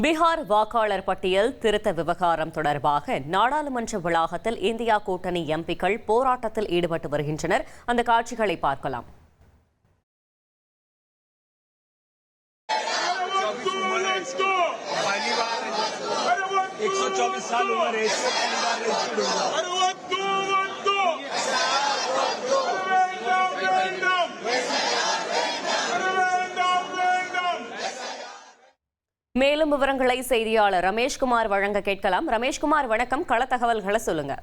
பீகார் வாக்காளர் பட்டியல் திருத்த விவகாரம் தொடர்பாக நாடாளுமன்ற வளாகத்தில் இந்தியா கூட்டணி எம்பிக்கள் போராட்டத்தில் ஈடுபட்டு வருகின்றனர். அந்த காட்சிகளை பார்க்கலாம். மேலும் விவரங்களை செய்தியாளர் ரமேஷ்குமார் வழங்க கேட்கலாம். ரமேஷ்குமார், வணக்கம். கள தகவல்களை சொல்லுங்க.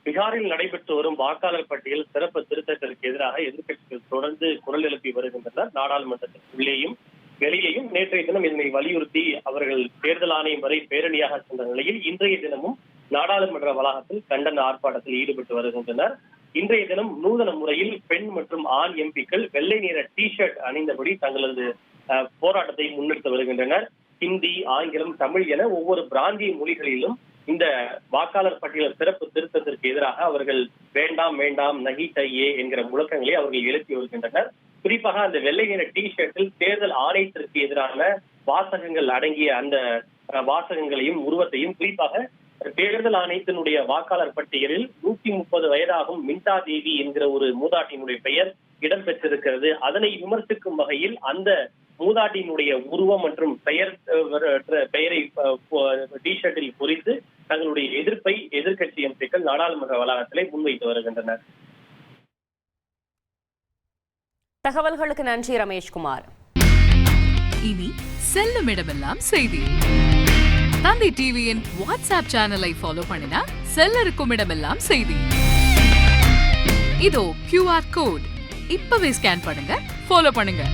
பீகாரில் நடைபெற்று வரும் வாக்காளர் பட்டியல் சிறப்பு திருத்தத்திற்கு எதிராக எதிர்க்கட்சிகள் தொடர்ந்து குரல் எழுப்பி வருகின்றனர். நாடாளுமன்றத்தின் உள்ளேயும் வெளியேயும் நேற்றைய தினம் இதனை வலியுறுத்தி அவர்கள் தேர்தல் ஆணையம் வரை பேரணியாக சென்ற நிலையில் இன்றைய தினமும் நாடாளுமன்ற வளாகத்தில் கண்டன ஆர்ப்பாட்டத்தில் ஈடுபட்டு வருகின்றனர். இன்றைய தினம் நூதன முறையில் பெண் மற்றும் ஆண் எம்பிக்கள் வெள்ளை நிற டி ஷர்ட் அணிந்தபடி தங்களது போராட்டத்தை முன்னெடுத்து வருகின்றனர். ஹிந்தி, ஆங்கிலம், தமிழ் என ஒவ்வொரு பிராந்திய மொழிகளிலும் இந்த வாக்காளர் பட்டியல் சிறப்பு திருத்தத்திற்கு எதிராக அவர்கள் வேண்டாம் வேண்டாம் நகி தையே என்கிற முழக்கங்களை அவர்கள் எழுப்பி வருகின்றனர். குறிப்பாக அந்த வெள்ளை நிற டி ஷர்ட்டில் தேர்தல் ஆணையத்திற்கு எதிரான வாசகங்கள் அடங்கிய அந்த வாசகங்களையும் உருவத்தையும், குறிப்பாக தேர்தல் ஆணையத்தினுடைய வாக்காளர் பட்டியலில் 130 வயதாகும் மின்டா தேவி என்கிற ஒரு மூதாட்டியினுடைய பெயர் இடம்பெற்றிருக்கிறது. அதனை விமர்சிக்கும் வகையில் அந்த மூதாட்டியினுடைய உருவம் மற்றும் பெயரை டி ஷர்ட்டில் பொறித்து தங்களுடைய எதிர்ப்பை எதிர்க்கட்சி எம்பிக்கள் நாடாளுமன்ற வளாகத்திலே முன்வைத்து வருகின்றனர். தகவல்களுக்கு நன்றி ரமேஷ்குமார். இனி செல்லும் இடமெல்லாம் செய்தி. தந்தி டிவியின் வாட்ஸ்அப் சேனலை ஃபாலோ பண்ணினா செல்ல இருக்கும் இடமெல்லாம் செய்தி. இதோ QR கோட் இப்பவே ஸ்கேன் பண்ணுங்க, ஃபாலோ பண்ணுங்க.